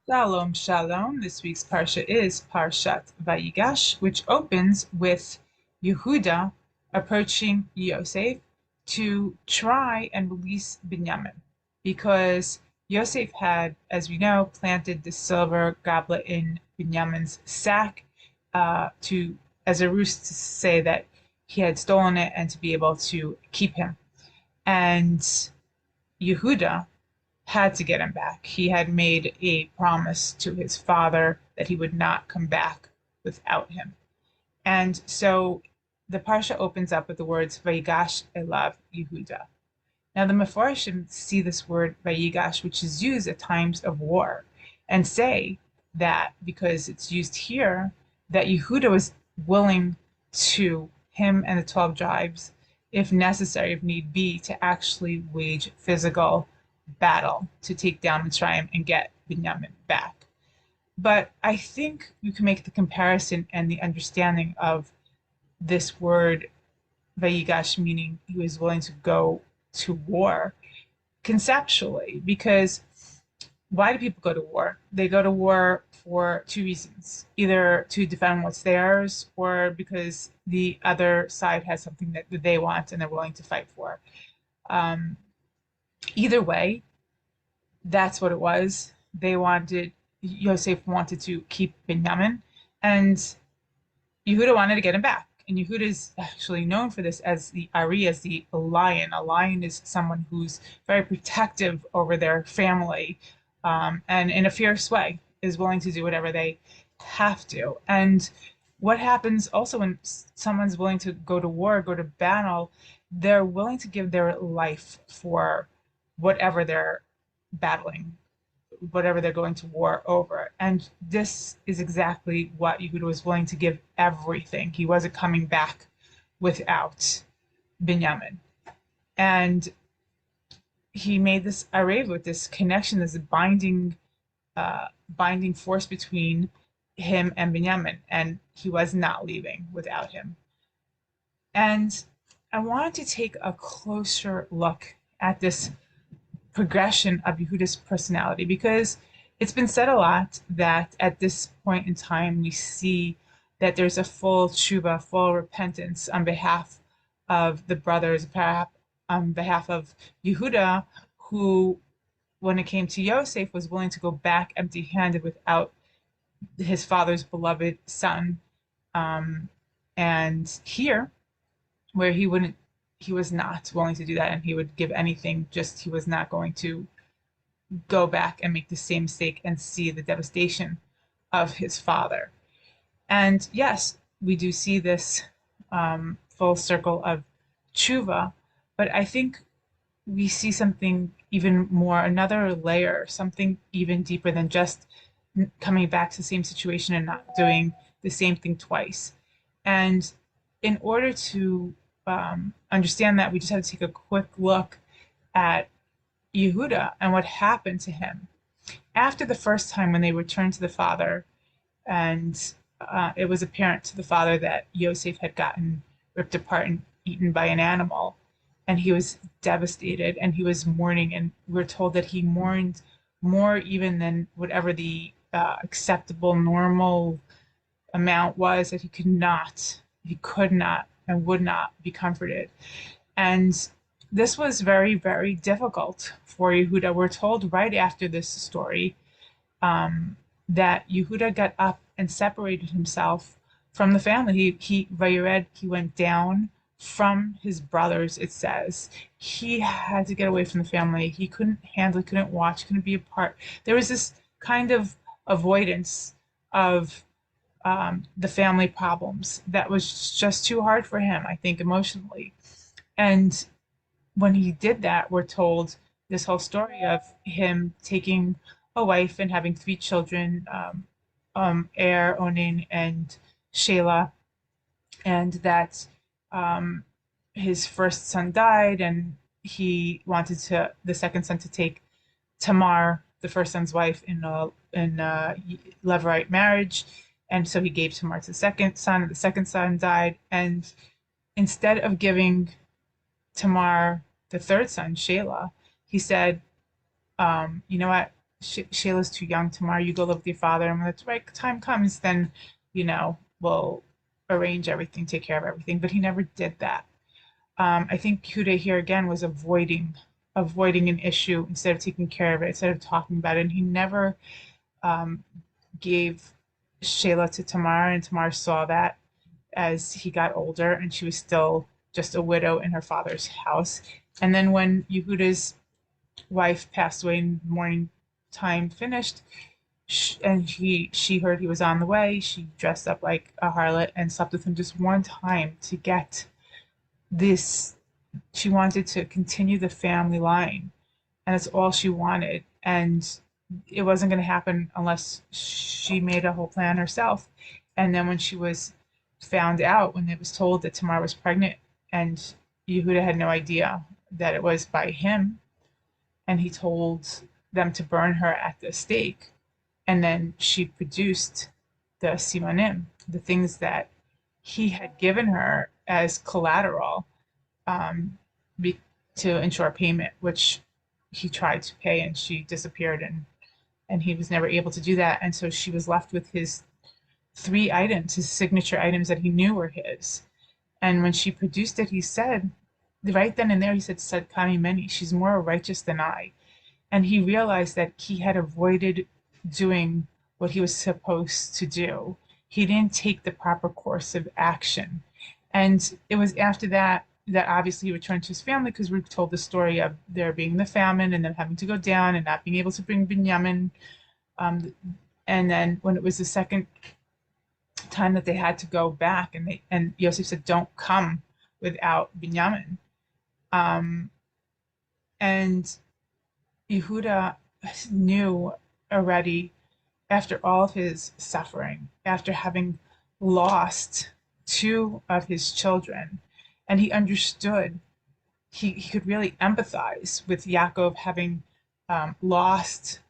Shalom, shalom. This week's parsha is Parshat Vayigash, which opens with Yehuda approaching Yosef to try and release Binyamin, because Yosef had, as we know, planted the silver goblet in Binyamin's sack to as a ruse to say that he had stolen it and to be able to keep him. And Yehuda had to get him back. He had made a promise to his father that he would not come back without him. And so the parsha opens up with the words Vayigash elav Yehuda. Now the Mefarshim see this word Vayigash, which is used at times of war, and say that because it's used here, that Yehuda was willing to him and the 12 tribes, if necessary, if need be, to actually wage physical battle to take down Mitzrayim and get Binyamin back. But I think you can make the comparison and the understanding of this word Vayigash, meaning he was willing to go to war conceptually, because why do people go to war? They go to war for two reasons: either to defend what's theirs, or because the other side has something that they want and they're willing to fight for. Um, Either way, that's what it was. Yosef wanted to keep Binyamin, and Yehuda wanted to get him back. And Yehuda is actually known for this as the Ari, as the lion. A lion is someone who's very protective over their family, and in a fierce way is willing to do whatever they have to. And what happens also when someone's willing to go to war, go to battle, they're willing to give their life for whatever they're battling, whatever they're going to war over. And this is exactly what Yehuda was willing to give everything. He wasn't coming back without Binyamin. And he made this array with this connection, this binding force between him and Binyamin, and he was not leaving without him. And I wanted to take a closer look at this progression of Yehuda's personality, because it's been said a lot that at this point in time we see that there's a full tshuva, full repentance on behalf of the brothers, perhaps on behalf of Yehuda, who, when it came to Yosef, was willing to go back empty-handed without his father's beloved son. And here, where he was not willing to do that, and he would give anything, just he was not going to go back and make the same mistake and see the devastation of his father. And yes, we do see this full circle of tshuva, but I think we see something even more, another layer, something even deeper than just coming back to the same situation and not doing the same thing twice. And in order to understand that, we just have to take a quick look at Yehuda and what happened to him. After the first time when they returned to the father, and it was apparent to the father that Yosef had gotten ripped apart and eaten by an animal, and he was devastated and he was mourning, and we're told that he mourned more even than whatever the acceptable, normal amount was, that he could not and would not be comforted. And this was very, very difficult for Yehuda. We're told right after this story that Yehuda got up and separated himself from the family. He went down from his brothers, it says. He had to get away from the family. He couldn't handle it, couldn't watch, couldn't be a part. There was this kind of avoidance of the family problems that was just too hard for him, I think, emotionally. And when he did that, we're told this whole story of him taking a wife and having three children, Er, Onan, and Shelah, and that his first son died, and he wanted the second son to take Tamar, the first son's wife, in a Levirate marriage, and so he gave Tamar to the second son, and the second son died, and instead of giving Tamar the third son, Shelah, he said, you know what? Shayla's too young. Tomorrow you go live with your father, and when the right time comes, then, we'll arrange everything, take care of everything. But he never did that. I think Yehuda here again was avoiding an issue instead of taking care of it, instead of talking about it. And he never um, gave Shayla to Tamar, and Tamar saw that as he got older, and she was still just a widow in her father's house. And then when Yehuda's wife passed away and mourning time finished, and she heard he was on the way, she dressed up like a harlot and slept with him just one time to get this. She wanted to continue the family line, and that's all she wanted. And it wasn't going to happen unless she made a whole plan herself. And then when she was found out, when it was told that Tamar was pregnant, and Yehuda had no idea that it was by him, and he told them to burn her at the stake, and then she produced the simanim, the things that he had given her as collateral, um, be, to ensure payment, which he tried to pay, and she disappeared, and he was never able to do that. And so she was left with his three items, his signature items that he knew were his. And when she produced it, he said, right then and there, he said, Sadkami Meni, she's more righteous than I. And he realized that he had avoided doing what he was supposed to do. He didn't take the proper course of action. And it was after that that obviously he returned to his family, because we told the story of there being the famine and them having to go down and not being able to bring Binyamin. And then when it was the second time that they had to go back, and Yosef said, "Don't come without Binyamin." Um, and Yehuda knew already, after all of his suffering, after having lost two of his children, and he understood, he could really empathize with Yaakov having lost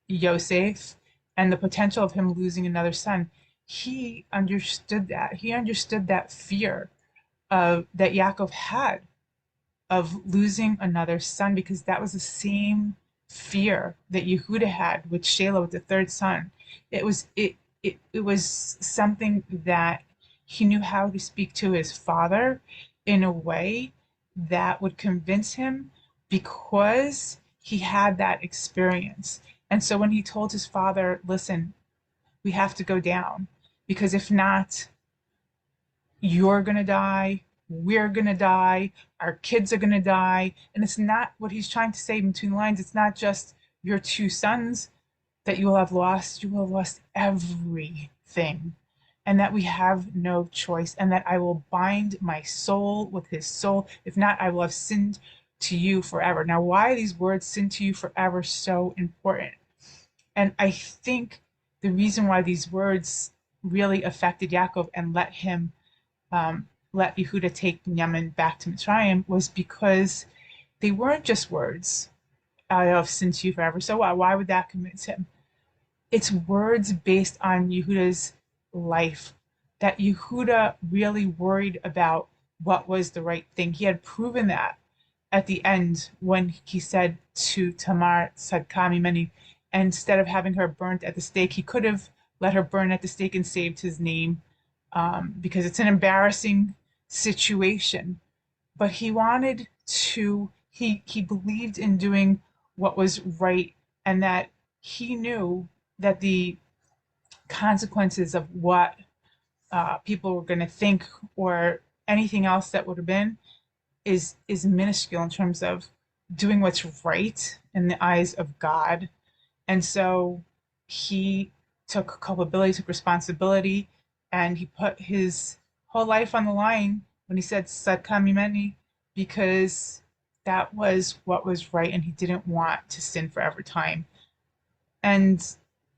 Yosef and the potential of him losing another son. He understood that. He understood that fear that Yaakov had of losing another son, because that was the same fear that Yehuda had with Shelah, with the third son. It was something that he knew how to speak to his father in a way that would convince him, because he had that experience. And so when he told his father, listen, we have to go down, because if not, you're going to die, we're going to die, our kids are going to die. And it's not what he's trying to say between the lines. It's not just your two sons that you will have lost, you will have lost everything. And that we have no choice, and that I will bind my soul with his soul. If not, I will have sinned to you forever. Now, why are these words, sin to you forever, so important? And I think the reason why these words really affected Yaakov and let Yehuda take Binyamin back to Mitzrayim was because they weren't just words. I have sinned to you forever. So why would that convince him? It's words based on Yehuda's life, that Yehuda really worried about what was the right thing. He had proven that at the end when he said to Tamar, Sadkami Meni, instead of having her burnt at the stake, he could have let her burn at the stake and saved his name, because it's an embarrassing situation. But he wanted to, he believed in doing what was right, and that he knew that the consequences of what people were going to think, or anything else that would have been, is minuscule in terms of doing what's right in the eyes of God. And so he took culpability, took responsibility, and he put his whole life on the line when he said Sadkam Mimeni, because that was what was right, and he didn't want to sin forever time. And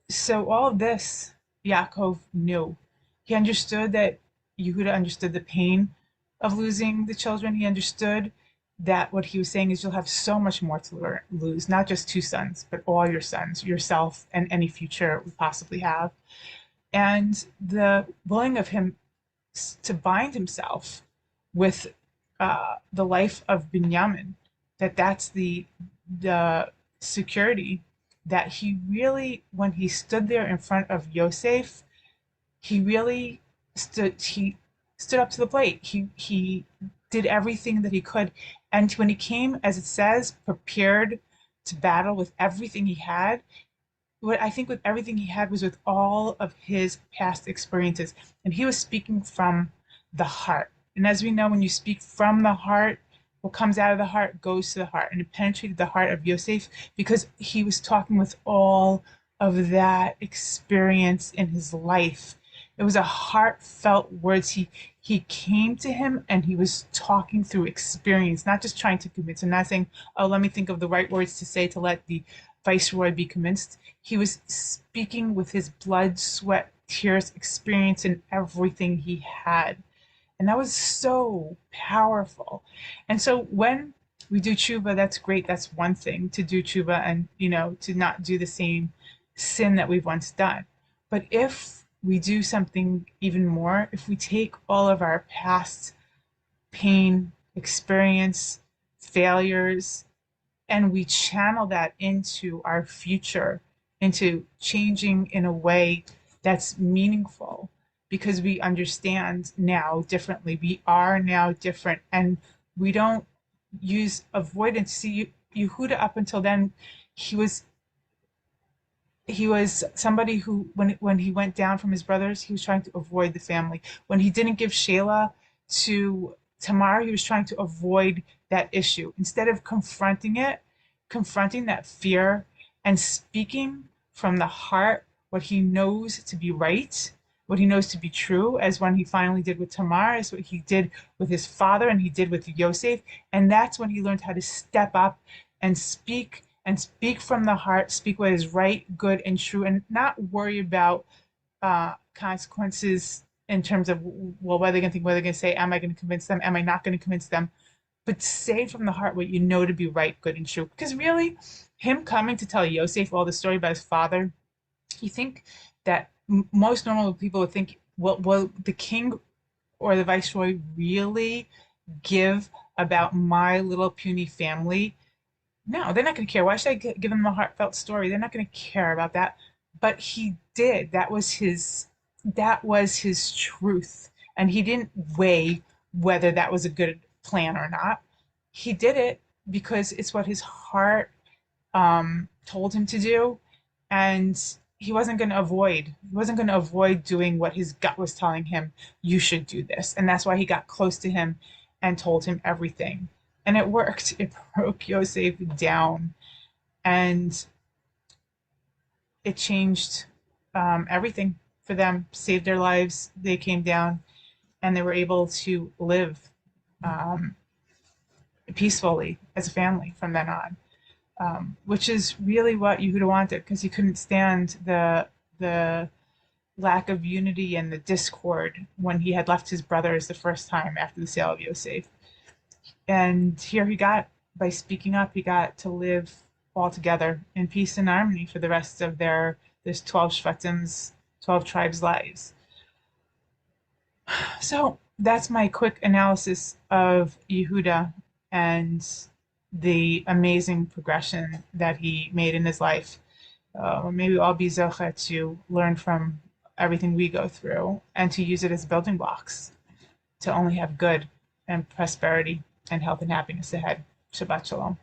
so all of this, Yaakov knew. He understood that Yehuda understood the pain of losing the children. He understood that what he was saying is, you'll have so much more to lose, not just two sons, but all your sons, yourself, and any future we possibly have. And the willing of him to bind himself with the life of Binyamin, that's the security that he really, when he stood there in front of Yosef, he really stood up to the plate. He did everything that he could. And when he came, as it says, prepared to battle with everything he had, what I think with everything he had was with all of his past experiences. And he was speaking from the heart. And as we know, when you speak from the heart, what comes out of the heart goes to the heart. And it penetrated the heart of Yosef because he was talking with all of that experience in his life. It was a heartfelt words. He came to him and he was talking through experience, not just trying to convince him, not saying, oh, let me think of the right words to say to let the viceroy be convinced. He was speaking with his blood, sweat, tears, experience, and everything he had. And that was so powerful. And so when we do tshuva, that's great. That's one thing to do tshuva and, to not do the same sin that we've once done. But if we do something even more, if we take all of our past pain, experience, failures, and we channel that into our future, into changing in a way that's meaningful because we understand now differently. We are now different, and we don't use avoidance. See, Yehuda up until then, he was he was somebody who, when he went down from his brothers, he was trying to avoid the family. When he didn't give Shelah to Tamar, he was trying to avoid that issue. Instead of confronting it, confronting that fear and speaking from the heart what he knows to be right, what he knows to be true, as when he finally did with Tamar, is what he did with his father and he did with Yosef. And that's when he learned how to step up and speak from the heart, speak what is right, good, and true, and not worry about consequences in terms of, well, what are they going to think, what are they going to say, am I going to convince them, am I not going to convince them, but say from the heart what you know to be right, good, and true. Because really, him coming to tell Yosef all the story about his father, you think that most normal people would think, well, will the king or the viceroy really give about my little puny family? No, they're not going to care. Why should I give them a heartfelt story? They're not going to care about that. But he did. That was his truth. And he didn't weigh whether that was a good plan or not. He did it because it's what his heart told him to do. And he wasn't going to avoid doing what his gut was telling him, you should do this. And that's why he got close to him and told him everything. And it worked. It broke Yosef down and it changed everything for them, saved their lives. They came down and they were able to live um, peacefully as a family from then on, which is really what Yehuda wanted because he couldn't stand the lack of unity and the discord when he had left his brothers the first time after the sale of Yosef. And here by speaking up, he got to live all together in peace and harmony for the rest of there's 12 Shvatim's, 12 tribes' lives. So that's my quick analysis of Yehuda and the amazing progression that he made in his life. Maybe I'll be zocha to learn from everything we go through and to use it as building blocks to only have good and prosperity and health and happiness ahead. Shabbat Shalom.